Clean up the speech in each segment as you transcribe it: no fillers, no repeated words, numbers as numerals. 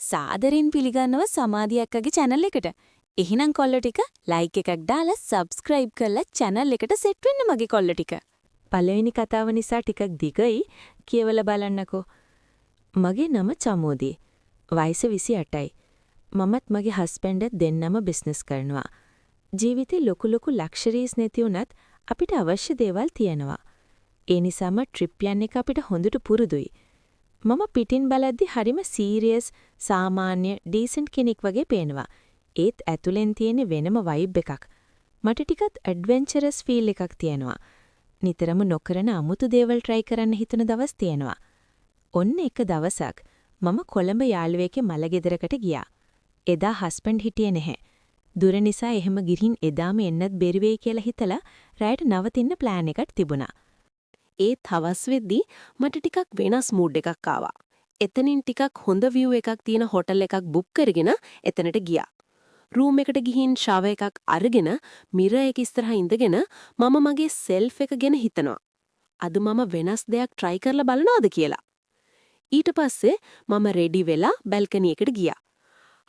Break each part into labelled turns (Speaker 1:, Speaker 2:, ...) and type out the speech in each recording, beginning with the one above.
Speaker 1: සාදරයෙන් පිළිගන්නව සමාධි අක්කගේ channel එකට. එහෙනම් කොල්ල ටික like එකක් දාලා subscribe කරලා channel එකට set වෙන්න මගේ කොල්ල ටික. පළවෙනි කතාව නිසා ටිකක් දිගයි කියවලා බලන්නකෝ. මගේ නම චමෝදි. වයස 28යි. මමත් මගේ හස්බන්ඩ්ත් දෙන්නම බිස්නස් කරනවා. ජීවිතේ ලොකු ලක්ෂරීස් නැති වුණත් අපිට අවශ්‍ය දේවල් තියෙනවා. ඒ නිසාම ට්‍රිප් යන්න එක අපිට හොඳට පුරුදුයි. මම පිටින් බලද්දි හරිම සීරියස්, සාමාන්‍ය, ඩීසන්ට් කෙනෙක් වගේ පේනවා. ඒත් ඇතුලෙන් තියෙන වෙනම වයිබ් එකක්. මට ටිකක් ඇඩ්වෙන්චරස් ෆීල් එකක් තියෙනවා. නිතරම නොකරන අමුතු දේවල් try කරන්න හිතන දවස් තියෙනවා. ඔන්න එක දවසක් මම කොළඹ යාළුවෙක්ගේ මලගෙදරකට ගියා. එදා හස්බන්ඩ් හිටියේ නැහැ. දුර නිසා එහෙම ගිහින් එදාම එන්නත් බැරි වෙයි කියලා හිතලා රැයට නවතින්න ප්ලෑන් එකක් තිබුණා.
Speaker 2: ඒත් හවස් වෙද්දි මට ටිකක් වෙනස් මූඩ් එකක් ආවා. එතනින් ටිකක් හොඳ view එකක් තියෙන හොටල් එකක් බුක් කරගෙන එතනට ගියා. රූම් එකට ගිහින් ෂවර් එකක් අරගෙන මිරර් එක ඉස්සරහා ඉඳගෙන මම මගේ සෙල්ෆ් එක ගැන හිතනවා. අද මම වෙනස් දෙයක් try කරලා බලනවද කියලා. ඊට පස්සේ මම රෙඩි වෙලා බැල්කනි එකට ගියා.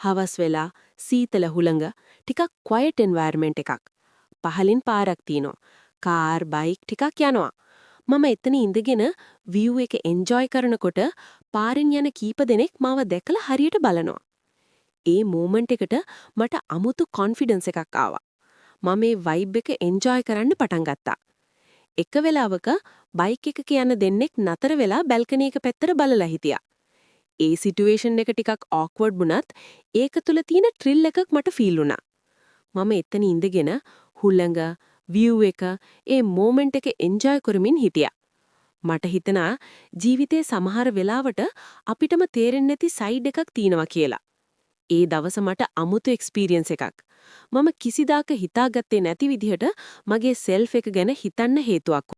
Speaker 2: හවස් වෙලා සීතල හුළඟ ටිකක් quiet environment එකක්. පහලින් පාරක් තියෙනවා. කාර් බයික් ටිකක් යනවා. මම එතන ඉඳගෙන view එක enjoy කරනකොට පාරෙන් යන කීප දෙනෙක් මාව දැකලා හරියට බලනවා. ඒ moment එකට මට අමුතු confidence එකක් ආවා. මම මේ vibe එක enjoy කරන්න පටන් ගත්තා. එක වෙලාවක බයික් එකක යන දෙන්නෙක් නතර වෙලා balcony එක පැත්තට බලලා හිටියා. ඒ situation එක ටිකක් awkward වුණත් ඒක තුල තියෙන thrill එකක් මට feel වුණා. මම එතන ඉඳගෙන හුළඟ view එක ඒ moment එක enjoy කරමින් හිටියා. මට හිතෙනා ජීවිතේ සමහර වෙලාවට අපිටම තේරෙන්නේ නැති side එකක් තියෙනවා කියලා. ඒ දවස මට අමුතු experience එකක්. මම කිසිදාක හිතාගත්තේ නැති විදිහට මගේ self එක ගැන හිතන්න හේතුවක්